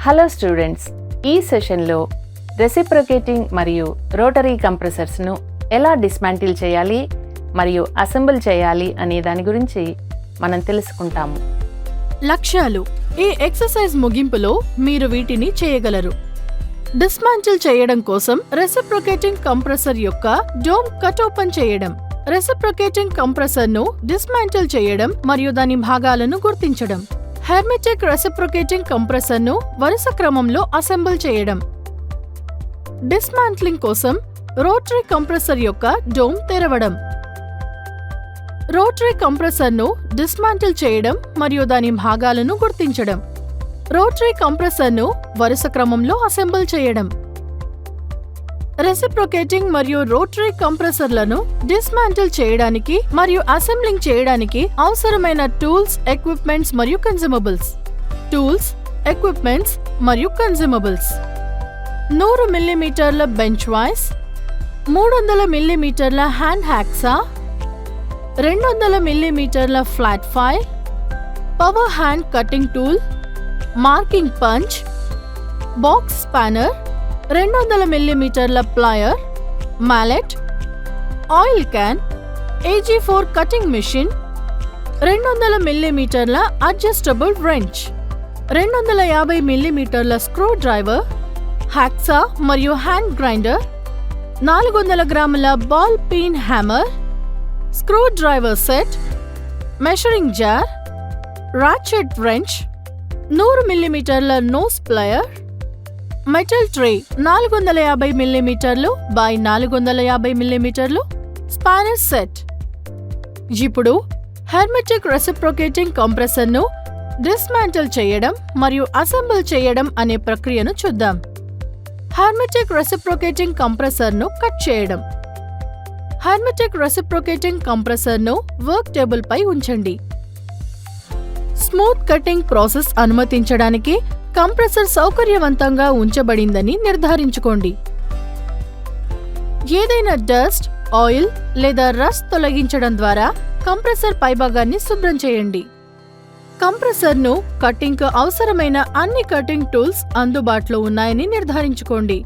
Hello students, ఈ సెషన్లో reciprocating మరియు రోటరీ కంప్రెసర్స్ను ఎలా డిస్మాంటిల్ చేయాలి మరియు అసెంబుల్ చేయాలి అనే దాని గురించి మనం తెలుసుకుంటాము. లక్ష్యాలు. ఈ ఎక్సర్సైజ్ ముగింపులో మీరు వీటిని చేయగలరు. డిస్మాంటిల్ చేయడం కోసం రెసిప్రొకేటింగ్ కంప్రెసర్ యొక్క డోమ్ కట్ ఓపెన్ చేయడం, రెసిప్రొకేటింగ్ కంప్రెసర్ను డిస్మాంటిల్ చేయడం మరియు దాని భాగాలను గుర్తించడం, హెర్మెటిక్ రెసిప్రొకేటింగ్ కంప్రెసర్ను వరుస క్రమంలో అసెంబుల్ చేయడం. డిస్మాంట్లింగ్ కోసం రోటరీ కంప్రెసర్ యొక్క డోమ్ తెరవడం, రోటరీ కంప్రెసర్ను డిస్మాంటిల్ చేయడం మరియు దాని భాగాలను గుర్తించడం, రోటరీ కంప్రెసర్ను వరుస క్రమంలో అసెంబుల్ చేయడం. రెసిప్రొకేటింగ్ మరియు రోటరీ కంప్రెసర్లను డిస్మాంటిల్ చేయడానికి మరియు అసెంబ్లింగ్ చేయడానికి అవసరమైన టూల్స్, ఎక్విప్మెంట్స్ మరియు కన్జ్యూమబుల్స్. టూల్స్, ఎక్విప్మెంట్స్ మరియు కన్జ్యూమబుల్స్: 100 మిల్లీమీటర్ల బెంచ్ వైస్, 300 మిల్లీమీటర్ల హ్యాండ్ హ్యాక్సా, 200 మిల్లీమీటర్ల flat file, power hand cutting tool, marking punch, box spanner, 200 మిల్లీమీటర్ల plier, mallet, oil can, AG4 cutting machine, 200 మిల్లీమీటర్ల అడ్జస్టబుల్ wrench, 250 మిల్లీమీటర్ల స్క్రూ డ్రైవర్, హ్యాక్సా మరియు hand grinder, 400 గ్రాముల ball peen hammer, screw driver set, measuring jar, ratchet wrench, 100 మిల్లీమీటర్ల nose plier, metal tray 450 మిల్లీమీటర్లు by 450 మిల్లీమీటర్లు, spanner set. ఇప్పుడు hermetic reciprocating కంప్రెసర్ను dismantle చేయడం మరియు అసెంబుల్ చేయడం అనే ప్రక్రియను చూద్దాం. హెర్మెటిక్ రెసిప్రొకేటింగ్ కంప్రెసర్ను కట్ చేయడం. హెర్మెటిక్ రెసిప్రొకేటింగ్ కంప్రెసర్ను వర్క్ టేబుల్ పై ఉంచండి. స్మూత్ కటింగ్ ప్రాసెస్ అనుమతించడానికి కంప్రెసర్ సౌకర్యవంతంగా ఉంచబడిందని నిర్ధారించుకోండి. ఏదైనా డస్ట్, ఆయిల్ లేదా రస్ట్ తొలగించడం ద్వారా కంప్రెసర్ పైభాగాన్ని శుభ్రం చేయండి. కంప్రెసర్ను కటింగ్కు అవసరమైన అన్ని కటింగ్ టూల్స్ అందుబాటులో ఉన్నాయని నిర్ధారించుకోండి.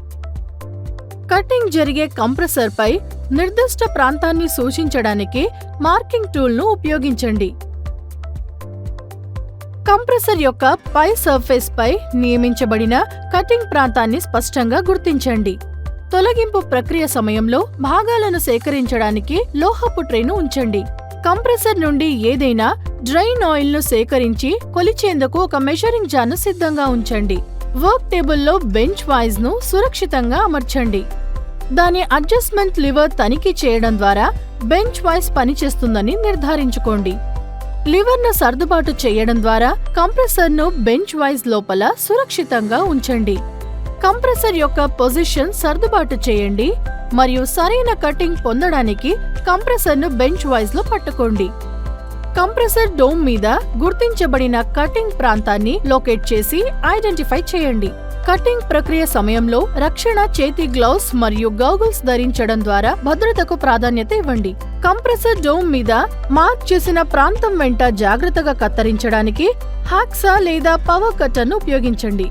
కటింగ్ జరిగే కంప్రెసర్పై నిర్దిష్ట ప్రాంతాన్ని సూచించడానికి మార్కింగ్ టూల్ను ఉపయోగించండి. కంప్రెసర్ యొక్క పై సర్ఫేస్ పై నియమించబడిన కటింగ్ ప్రాంతాన్ని స్పష్టంగా గుర్తించండి. తొలగింపు ప్రక్రియ సమయంలో భాగాలను సేకరించడానికి లోహపు ట్రేను ఉంచండి. కంప్రెసర్ నుండి ఏదైనా డ్రైన్ ఆయిల్ను సేకరించి కొలిచేందుకు ఒక మెషరింగ్ జార్ను సిద్ధంగా ఉంచండి. వర్క్ టేబుల్లో బెంచ్ వైజ్ ను సురక్షితంగా అమర్చండి. దాని అడ్జస్ట్మెంట్ లివర్ తనిఖీ చేయడం ద్వారా బెంచ్ వైజ్ పనిచేస్తుందని నిర్ధారించుకోండి. లివర్ను సర్దుబాటు చేయడం ద్వారా కంప్రెసర్ను బెంచ్ వైజ్ లోపల సురక్షితంగా ఉంచండి. కంప్రెసర్ యొక్క పొజిషన్ సర్దుబాటు చేయండి మరియు సరైన కటింగ్ పొందడానికి కంప్రెసర్ను బెంచ్ వైజ్ లో పట్టుకోండి. కంప్రెసర్ డోమ్ మీద గుర్తించబడిన కటింగ్ ప్రాంతాన్ని లొకేట్ చేసి ఐడెంటిఫై చేయండి. కటింగ్ ప్రక్రియ సమయంలో రక్షణ చేతి గ్లౌస్ మరియు గౌగుల్స్ ధరించడం ద్వారా భద్రతకు ప్రాధాన్యత ఇవ్వండి. కంప్రెసర్ డోమ్ మీద మార్క్ చేసిన ప్రాంతం వెంట జాగ్రత్తగా కత్తిరించడానికి హ్యాక్సా లేదా పవర్ కట్టర్ను ఉపయోగించండి.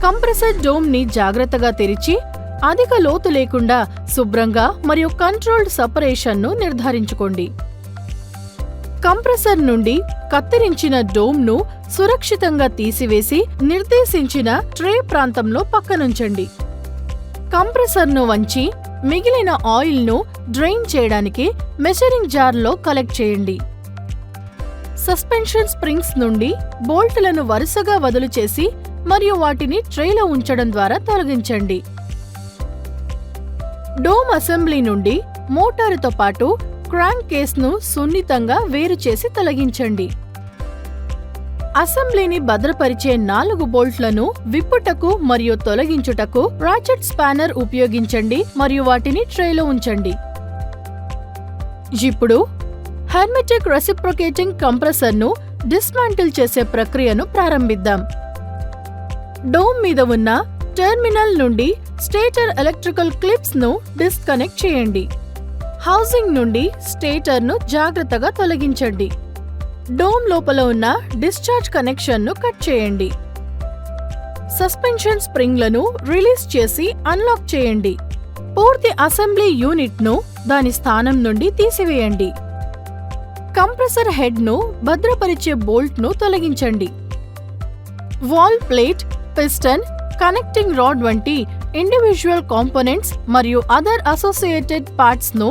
కంప్రెసర్ డోమ్ ని జాగ్రత్తగా తెరిచి అధిక లోతు లేకుండా శుభ్రంగా మరియు కంట్రోల్డ్ సెపరేషన్ ను నిర్ధారించుకోండి. కంప్రెసర్ నుండి కత్తిరించిన డోమ్ ను సురక్షితంగా తీసివేసి నిర్దేశించిన ట్రే ప్రాంతంలో పక్కనుంచండి. కంప్రెసర్ను వంచి మిగిలిన ఆయిల్ ను డ్రైన్ చేయడానికి మెషరింగ్ జార్లో కలెక్ట్ చేయండి. సస్పెన్షన్ స్ప్రింగ్స్ నుండి బోల్ట్లను వరుసగా వదులు చేసి మరియు వాటిని ట్రేలో ఉంచడం ద్వారా తొలగించండి. డోమ్ అసెంబ్లీ నుండి మోటారుతో పాటు క్రాంక్ కేస్ను సున్నితంగా వేరు చేసి తొలగించండి. అసెంబ్లీని భద్రపరిచే 4 బోల్ట్లను విప్పుటకు మరియు తొలగించుటకు రాచెట్ స్పానర్ ఉపయోగించండి మరియు వాటిని ట్రేలో ఉంచండి. ఇప్పుడు హెర్మెటిక్ రెసిప్రొకేటింగ్ కంప్రెసర్ను డిస్మాంటిల్ చేసే ప్రక్రియను ప్రారంభిద్దాం. డోమ్ మీద ఉన్న టెర్మినల్ నుండి స్టేటర్ ఎలక్ట్రికల్ క్లిప్స్ ను డిస్కనెక్ట్ చేయండి. హౌసింగ్ నుండి స్టేటర్ను జాగ్రత్తగా తొలగించండి. డోమ్ లోపల ఉన్న డిశ్చార్జ్ కనెక్షన్ను కట్ చేయండి. సస్పెన్షన్ స్ప్రింగ్లను రిలీజ్ చేసి అన్లాక్ చేయండి. పూర్తి అసెంబ్లీ యూనిట్ను దాని స్థానం నుండి తీసివేయండి. కంప్రెసర్ హెడ్ను భద్రపరిచే బోల్ట్ను తొలగించండి. Wall plate, piston, connecting rod వంటి ఇండివిజువల్ కాంపోనెంట్స్ మరియు అదర్ అసోసియేటెడ్ పార్ట్స్ను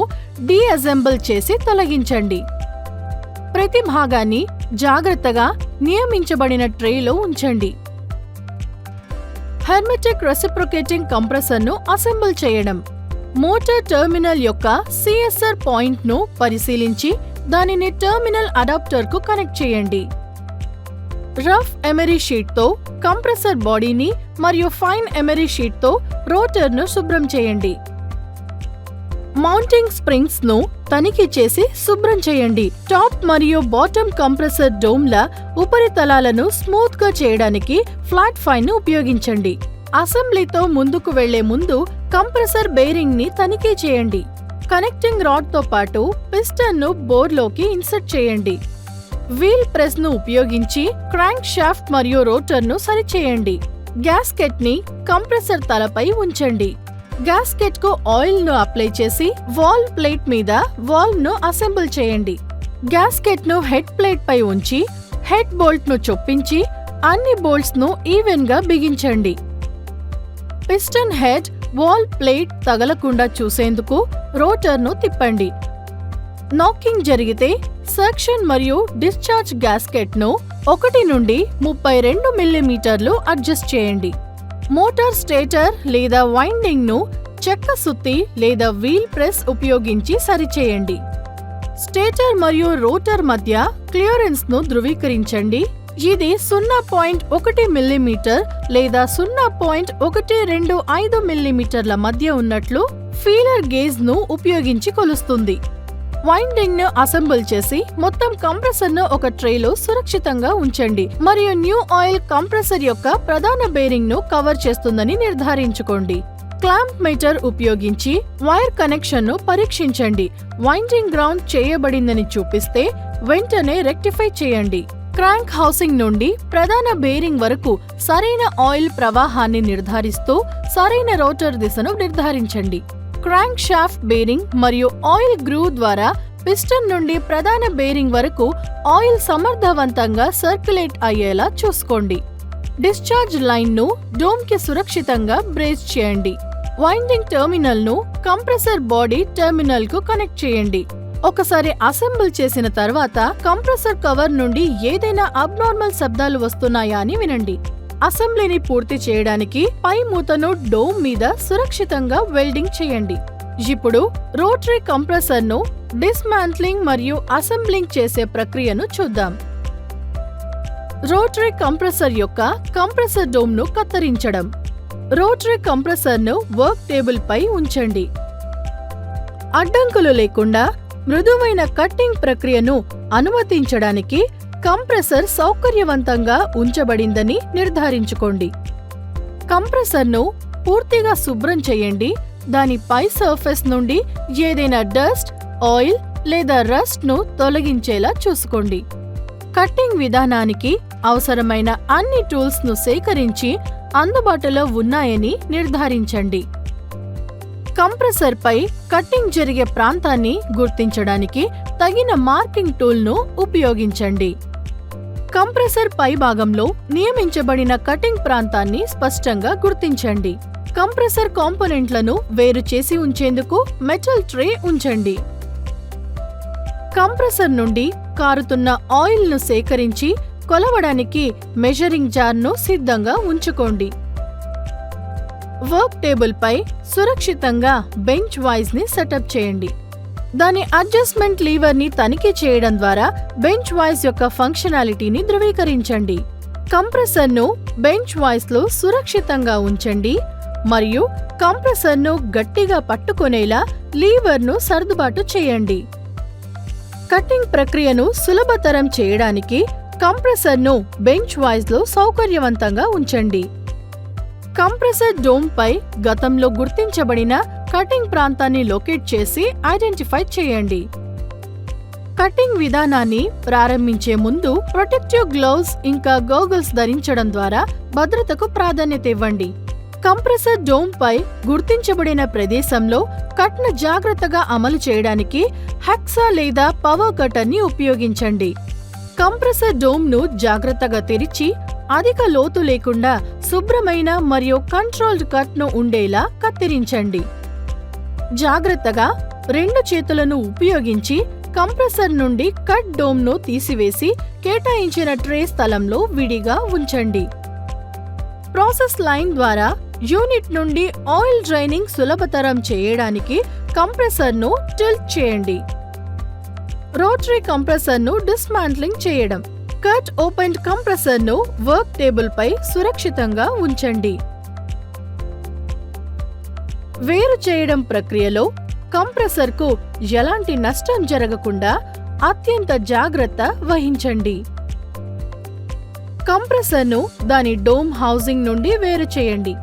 డీఅసెంబుల్ చేసి తొలగించండి. ప్రతి భాగాన్ని జాగ్రత్తగా నియమించబడిన ట్రేలో ఉంచండి. హెర్మెటిక్ రెసిప్రొకేటింగ్ కంప్రెసర్ను అసెంబుల్ చేయడం. మోటార్ టెర్మినల్ యొక్క సిఎస్ఆర్ పాయింట్ను పరిశీలించి దానిని టెర్మినల్ అడాప్టర్కు కనెక్ట్ చేయండి. రఫ్ ఎమరీ షీట్తో కంప్రెసర్ బాడీని మరియు ఫైన్ ఎమరీ షీట్తో రోటర్ను శుభ్రం చేయండి. మౌంటింగ్ స్ప్రింగ్స్ ను తనిఖీ చేసి శుభ్రం చేయండి. టాప్ మరియు బాటమ్ కంప్రెసర్ డోమ్ల ఉపరితలాలను స్మూత్ గా చేయడానికి ఫ్లాట్ ఫైన్ ను ఉపయోగించండి. అసెంబ్లీతో ముందుకు వెళ్లే ముందు కంప్రెసర్ బేరింగ్ ని తనిఖీ చేయండి. కనెక్టింగ్ రాడ్ తో పాటు పిస్టన్ ను బోర్లోకి ఇన్సర్ట్ చేయండి. వీల్ ప్రెస్ ను ఉపయోగించి క్రాంక్ షాఫ్ట్ మరియు రోటర్ ను సరిచేయండి. గ్యాస్కెట్ ని కంప్రెసర్ తలపై ఉంచండి. గ్యాస్కెట్ కు ఆయిల్ ను అప్లై చేసి వాల్వ్ ప్లేట్ మీద వాల్వ్ ను అసెంబుల్ చేయండి. గ్యాస్కెట్ ను హెడ్ ప్లేట్ పై ఉంచి హెడ్ బోల్ట్ ను చొప్పించి అన్ని బోల్ట్స్ ను ఈవెన్ గా బిగించండి. పిస్టన్ హెడ్ వాల్వ్ ప్లేట్ తగలకుండా చూసేందుకు రోటర్ ను తిప్పండి. నాకింగ్ జరిగితే సక్షన్ మరియు డిశ్చార్జ్ గ్యాస్కెట్ ను 1 నుండి 32 మిల్లీమీటర్లు అడ్జస్ట్ చేయండి. మోటార్ స్టేటర్ లేదా వైండింగ్ ను చెక్క సుత్తి లేదా వీల్ ప్రెస్ ఉపయోగించి సరిచేయండి. స్టేటర్ మరియు రోటర్ మధ్య క్లియరెన్స్ ను ధృవీకరించండి. ఇది 0.1 మిల్లీమీటర్ లేదా 0.125 మిల్లీమీటర్ల మధ్య ఉన్నట్లు ఫీలర్ గేజ్ ను ఉపయోగించి కొలుస్తుంది. వైండింగ్ ను అసెంబుల్ చేసి మొత్తం కంప్రెసర్ ను ఒక ట్రేలో సురక్షితంగా ఉంచండి మరియు న్యూ ఆయిల్ కంప్రెసర్ యొక్క ప్రధాన బేరింగ్ ను కవర్ చేస్తుందని నిర్ధారించుకోండి. క్లాంప్ మీటర్ ఉపయోగించి వైర్ కనెక్షన్ ను పరీక్షించండి. వైండింగ్ గ్రౌండ్ చేయబడిందని చూపిస్తే వెంటనే రెక్టిఫై చేయండి. క్రాంక్ హౌసింగ్ నుండి ప్రధాన బేరింగ్ వరకు సరైన ఆయిల్ ప్రవాహాన్ని నిర్ధారిస్తూ సరైన రోటర్ దిశను నిర్ధారించండి. క్రాంక్ షాఫ్ట్ బేరింగ్ మరియు ఆయిల్ గ్రూవ్ ద్వారా పిస్టన్ నుండి ప్రధాన బేరింగ్ వరకు ఆయిల్ సమర్థవంతంగా సర్క్యులేట్ అయ్యేలా చూసుకోండి. డిశ్చార్జ్ లైన్ ను డోమ్ కి సురక్షితంగా బ్రేస్ చేయండి. వైండింగ్ టెర్మినల్ ను కంప్రెసర్ బాడీ టెర్మినల్ కు కనెక్ట్ చేయండి. ఒకసారి అసెంబుల్ చేసిన తర్వాత కంప్రెసర్ కవర్ నుండి ఏదైనా అబ్నార్మల్ శబ్దాలు వస్తున్నాయా అని వినండి. అసెంబ్లీని పూర్తి చేయడానికి పై మూతను డోమ్ మీద సురక్షితంగా వెల్డింగ్ చేయండి. ఇప్పుడు రోటరీ కంప్రెసర్ ను డిస్మాంట్లింగ్ మరియు అసెంబ్లింగ్ చేసే ప్రక్రియను చూద్దాం. రోటరీ కంప్రెసర్ యొక్క కంప్రెసర్ డోమ్ ను కత్తిరించడం. రోటరీ కంప్రెసర్ ను వర్క్ టేబుల్ పై ఉంచండి. అడ్డంకులు లేకుండా మృదువైన కట్టింగ్ ప్రక్రియను అనుమతించడానికి కంప్రెసర్ సౌకర్యవంతంగా ఉంచబడిందని నిర్ధారించుకోండి. కంప్రెసర్ను పూర్తిగా శుభ్రం చేయండి. దాని పై సర్ఫేస్ నుండి ఏదైనా డస్ట్, ఆయిల్ లేదా రస్ట్ ను తొలగించేలా చూసుకోండి. కట్టింగ్ విధానానికి అవసరమైన అన్ని టూల్స్ ను సేకరించి అందుబాటులో ఉన్నాయని నిర్ధారించండి. కంప్రెసర్ పై కట్టింగ్ జరిగే ప్రాంతాన్ని గుర్తించడానికి తగిన మార్కింగ్ టూల్ ను ఉపయోగించండి. కంప్రెసర్ పై భాగంలో నియమించబడిన కటింగ్ ప్రాంతాన్ని స్పష్టంగా గుర్తించండి. కంప్రెసర్ కాంపోనెంట్లను వేరు చేసి ఉంచేందుకు మెటల్ ట్రే ఉంచండి. కంప్రెసర్ నుండి కారుతున్న ఆయిల్ ను సేకరించి కొలవడానికి మెజరింగ్ జార్ ను సిద్ధంగా ఉంచుకోండి. వర్క్ టేబుల్ పై సురక్షితంగా బెంచ్ వైజ్ ని సెటప్ చేయండి. దాని అడ్జస్ట్మెంట్ లీవర్ ని తనిఖీ చేయడం ద్వారా బెంచ్ వైజ్ యొక్క ఫంక్షనాలిటీని ధృవీకరించండి. కంప్రెసర్ ను బెంచ్ వైజ్ లో సురక్షితంగా ఉంచండి మరియు కంప్రెసర్ ను గట్టిగా పట్టుకునేలా లీవర్ ను సర్దుబాటు చేయండి. కటింగ్ ప్రక్రియను సులభతరం చేయడానికి కంప్రెసర్ ను బెంచ్ వైజ్ లో సౌకర్యవంతంగా ఉంచండి. కంప్రెసర్ డోమ్ పై గతంలో గుర్తించబడిన కటింగ్ ప్రాంతాన్ని లొకేట్ చేసి ఐడెంటిఫై చేయండి. కటింగ్ విధానాన్ని ప్రారంభించే ముందు ప్రొటెక్టివ్ గ్లౌస్ ఇంకా గోగల్స్ ధరించడం ద్వారా భద్రతకు ప్రాధాన్యత ఇవ్వండి. కంప్రెసర్ డోమ్ పై గుర్తించబడిన ప్రదేశంలో కట్ ను జాగ్రత్తగా అమలు చేయడానికి హెక్సా లేదా పవర్ కటర్ ని ఉపయోగించండి. కంప్రెసర్ డోమ్ ను జాగ్రత్తగా తెరిచి అధిక లోతు లేకుండా శుభ్రమైన మరియు కంట్రోల్డ్ కట్ ను ఉండేలా కత్తిరించండి. జాగ్రత్తగా 2 చేతులను ఉపయోగించి కంప్రెసర్ నుండి కట్ డోమ్ ను తీసివేసి కేటాయించిన ట్రే స్థలంలో విడిగా ఉంచండి. ప్రాసెస్ లైన్ ద్వారా యూనిట్ నుండి ఆయిల్ డ్రైనింగ్ సులభతరం చేయడానికి కంప్రెసర్ ను టిల్ట్ చేయండి. రోటరీ కంప్రెసర్ ను డిస్మాంట్లింగ్ చేయడం. కట్ ఓపెన్డ్ కంప్రెసర్ ను వర్క్ టేబుల్ పై సురక్షితంగా ఉంచండి. వేరు చేయడం ప్రక్రియలో కంప్రెసర్ కు ఎలాంటి నష్టం జరగకుండా అత్యంత జాగ్రత్త వహించండి. కంప్రెసర్ ను దాని డోమ్ హౌసింగ్ నుండి వేరు చేయండి.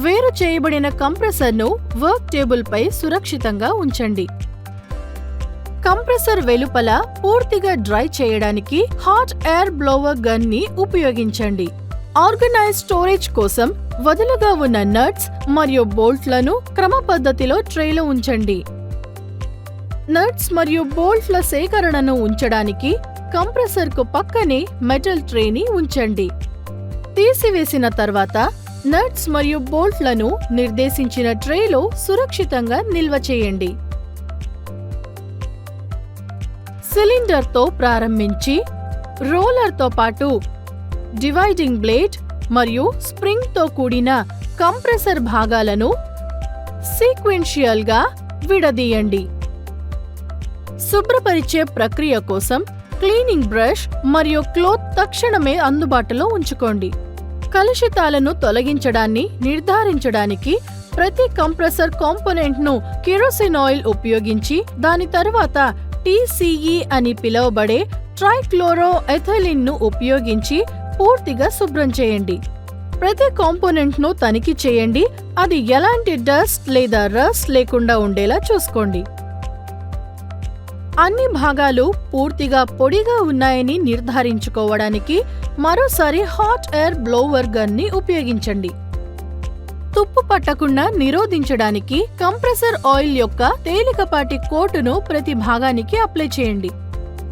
వేరు చేయబడిన కంప్రెసర్ ను వర్క్ టేబుల్ పై సురక్షితంగా ఉంచండి. కంప్రెసర్ వెలుపల పూర్తిగా డ్రై చేయడానికి హాట్ ఎయిర్ బ్లోవర్ గన్ ని ఉపయోగించండి. ఆర్గనైజ్ స్టోరేజ్ కోసం వదులుగా ఉన్న నట్స్ మరియు బోల్ట్లను క్రమపద్ధతిలో ట్రేలో ఉంచండి. నట్స్ మరియు బోల్ట్ల సేకరణను ఉంచడానికి కంప్రెసర్ కు పక్కనే మెటల్ ట్రేని ఉంచండి. తీసివేసిన తర్వాత నట్స్ మరియు బోల్ట్లను నిర్దేశించిన ట్రేలో సురక్షితంగా నిల్వ చేయండి. సిలిండర్తో ప్రారంభించి రోలర్తో పాటు డివైడింగ్ బ్లేడ్ మరియు స్ప్రింగ్తో కూడిన కంప్రెసర్ భాగాలను సీక్వెన్షియల్ గా విడదీయండి. శుభ్రపరిచే ప్రక్రియ కోసం క్లీనింగ్ బ్రష్ మరియు క్లోత్ తక్షణమే అందుబాటులో ఉంచుకోండి. కలుషితాలను తొలగించడాన్ని నిర్ధారించడానికి ప్రతి కంప్రెసర్ కాంపోనెంట్ ను కెరోసిన్ ఆయిల్ ఉపయోగించి దాని తర్వాత TCE అని పిలువబడే ట్రైక్లోరో ఎథైలిన్ ను ఉపయోగించి పూర్తిగా శుభ్రం చేయండి. ప్రతి కాంపోనెంట్ ను తనిఖీ చేయండి. అది ఎలాంటి డస్ట్ లేదా రస్ట్ లేకుండా ఉండేలా చూసుకోండి. అన్ని భాగాలు పూర్తిగా పొడిగా ఉన్నాయని నిర్ధారించుకోవడానికి మరోసారి హాట్ ఎయిర్ బ్లోవర్ గన్ ని ఉపయోగించండి. తుప్పు పట్టకుండా నిరోధించడానికి కంప్రెసర్ ఆయిల్ యొక్క తేలికపాటి కోటును ప్రతి భాగానికి అప్లై చేయండి.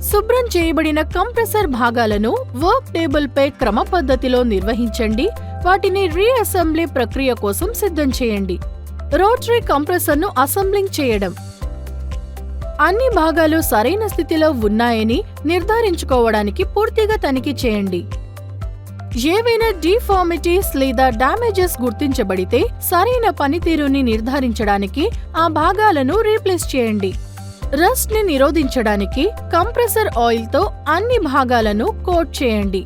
శుభ్రం చేయబడిన కంప్రెసర్ భాగాలను వర్క్ టేబుల్ పై క్రమ పద్ధతిలో నిర్వహించండి. వాటిని రీఅసెంబ్లీ ప్రక్రియ కోసం సిద్ధం చేయండి. రోటరీ కంప్రెసర్ ను అసెంబ్లింగ్ చేయడం. అన్ని భాగాలు సరైన స్థితిలో ఉన్నాయని నిర్ధారించుకోవడానికి పూర్తిగా తనిఖీ చేయండి. ఏవైనా డిఫార్మిటీస్ లేదా డ్యామేజెస్ గుర్తించబడితే సరైన పనితీరుని నిర్ధారించడానికి ఆ భాగాలను రీప్లేస్ చేయండి. రస్ట్ ని నిరోధించడానికి కంప్రెసర్ ఆయిల్ తో అన్ని భాగాలను కోట్ చేయండి.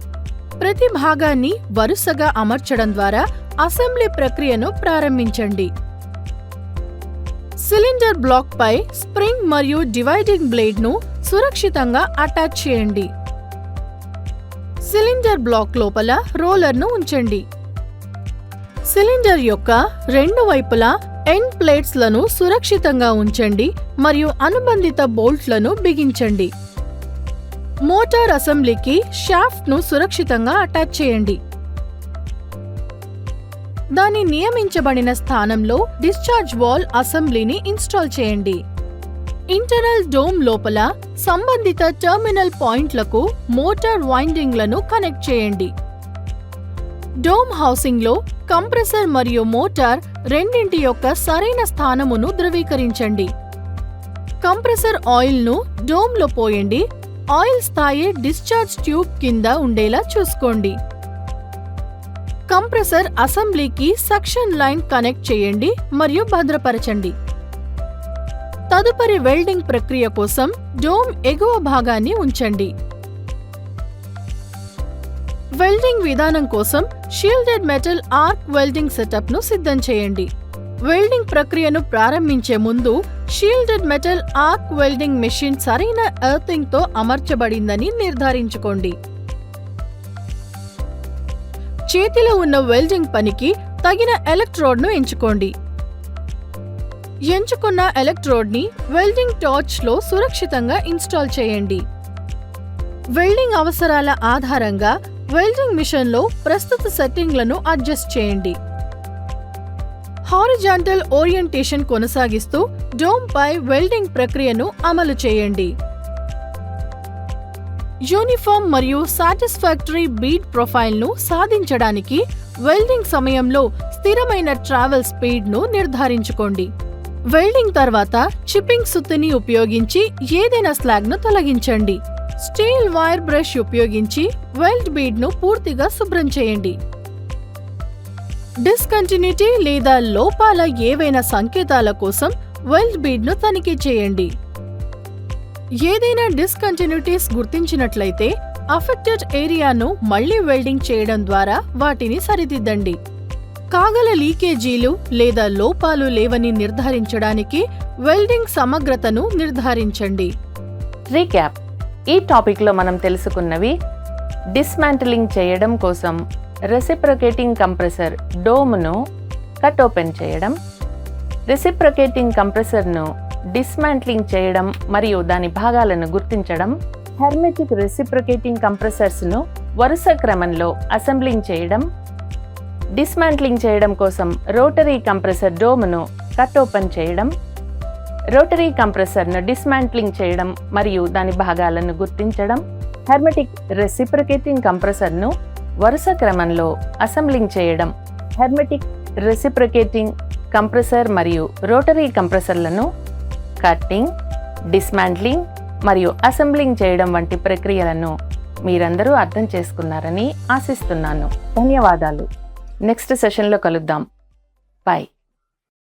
ప్రతి భాగాన్ని వరుసగా అమర్చడం ద్వారా అసెంబ్లీ ప్రక్రియను ప్రారంభించండి. సిలిండర్ బ్లాక్ పై స్ప్రింగ్ మరియు డివైడింగ్ బ్లేడ్ ను సురక్షితంగా అటాచ్ చేయండి. సిలిండర్ బ్లాక్ లోపల రోలర్ ను ఉంచండి. సిలిండర్ యొక్క 2 వైపులా ఎండ్ ప్లేట్స్ లను సురక్షితంగా ఉంచండి మరియు అనుబంధిత బోల్ట్లను బిగించండి. మోటార్ అసెంబ్లీకి షాఫ్ట్ ను సురక్షితంగా అటాచ్ చేయండి. దాని నియమించబడిన స్థానంలో డిశ్చార్జ్ వాల్వ్ అసెంబ్లీని ఇన్స్టాల్ చేయండి. ఇంటర్నల్ డోమ్ లోపల సంబంధిత టెర్మినల్ పాయింట్లకు మోటార్ వైండింగ్లను కనెక్ట్ చేయండి. డోమ్ హౌసింగ్ లో కంప్రెసర్ మరియు మోటార్ రెండింటి యొక్క సరైన స్థానమును ధృవీకరించండి. కంప్రెసర్ ఆయిల్ ను డోమ్ లో పోయండి. ఆయిల్ స్థాయి డిశ్చార్జ్ ట్యూబ్ కింద ఉండేలా చూసుకోండి. కంప్రెసర్ అసెంబ్లీకి సక్షన్ లైన్ కనెక్ట్ చేయండి మరియు భద్రపరచండి. తదుపరి వెల్డింగ్ ప్రక్రియ కోసం డోమ్ ఎగువ భాగాన్ని ఉంచండి. వెల్డింగ్ విధానం కోసం shielded metal arc welding setup ను సిద్ధం చేయండి. వెల్డింగ్ ప్రక్రియను ప్రారంభించే ముందు shielded metal arc welding machine సరైన ఎర్తింగ్ తో అమర్చబడిందని నిర్ధారించుకోండి. చేతిలో ఉన్న వెల్డింగ్ పనికి తగిన ఎలక్ట్రోడ్ ను ఎంచుకోండి. ఎంచుకున్న ఎలక్ట్రోడ్ని వెల్డింగ్ టార్చ్లో సురక్షితంగా ఇన్స్టాల్ చేయండి. వెల్డింగ్ అవసరాల ఆధారంగా వెల్డింగ్ మిషన్లో ప్రస్తుత సెట్టింగ్లను అడ్జస్ట్ చేయండి. హారిజాంటల్ ఓరియంటేషన్ కొనసాగిస్తూ డోమ్పై వెల్డింగ్ ప్రక్రియను అమలు చేయండి. యూనిఫామ్ మరియు సాటిస్ఫాక్టరీ బీడ్ ప్రొఫైల్ను సాధించడానికి వెల్డింగ్ సమయంలో స్థిరమైన ట్రావెల్ స్పీడ్ను నిర్ధారించుకోండి. వెల్డింగ్ తర్వాత చిప్పింగ్ సుత్తిని ఉపయోగించి ఏదైనా స్లాగ్ను తొలగించండి. స్టీల్ వైర్ బ్రష్ ఉపయోగించి వెల్డ్ బీడ్ను పూర్తిగా శుభ్రం చేయండి. డిస్కంటిన్యూటీ లేదా లోపాల ఏవైనా సంకేతాల కోసం వెల్డ్ బీడ్ను తనిఖీ చేయండి. ఏదైనా డిస్కంటిన్యూటీస్ గుర్తించినట్లయితే అఫెక్టెడ్ ఏరియాను మళ్లీ వెల్డింగ్ చేయడం ద్వారా వాటిని సరిదిద్దండి. కాగల లీకేజీలు లేదా లోపాలు లేవని నిర్ధారించడానికి వెల్డింగ్ సమగ్రతను నిర్ధారించండి. రీక్యాప్: ఈ టాపిక్లో మనం తెలుసుకున్నవి: డిస్మాంటిలింగ్ చేయడం కోసం రెసిప్రొకేటింగ్ కంప్రెసర్ డోమ్ను కట్ ఓపెన్ చేయడం, రెసిప్రొకేటింగ్ కంప్రెసర్ను డిస్మాంట్లింగ్ చేయడం మరియు దాని భాగాలను గుర్తించడం, హెర్మెటిక్ రెసిప్రొకేటింగ్ కంప్రెసర్స్ను వరుస క్రమంలో అసెంబ్లింగ్ చేయడం, డిస్మాంట్లింగ్ చేయడం కోసం రోటరీ కంప్రెసర్ డోమ్ను కట్ ఓపెన్ చేయడం, రోటరీ కంప్రెసర్ను డిస్మాంట్లింగ్ చేయడం మరియు దాని భాగాలను గుర్తించడం, హెర్మెటిక్ రెసిప్రొకేటింగ్ కంప్రెసర్ను వరుస క్రమంలో అసెంబ్లింగ్ చేయడం, హెర్మెటిక్ రెసిప్రొకేటింగ్ కంప్రెసర్ మరియు రోటరీ కంప్రెసర్లను కట్టింగ్, డిస్మాంట్లింగ్ మరియు అసెంబ్లింగ్ చేయడం వంటి ప్రక్రియలను మీరందరూ అర్థం చేసుకున్నారని ఆశిస్తున్నాను. ధన్యవాదాలు. నెక్స్ట్ సెషన్లో కలుద్దాం. బై.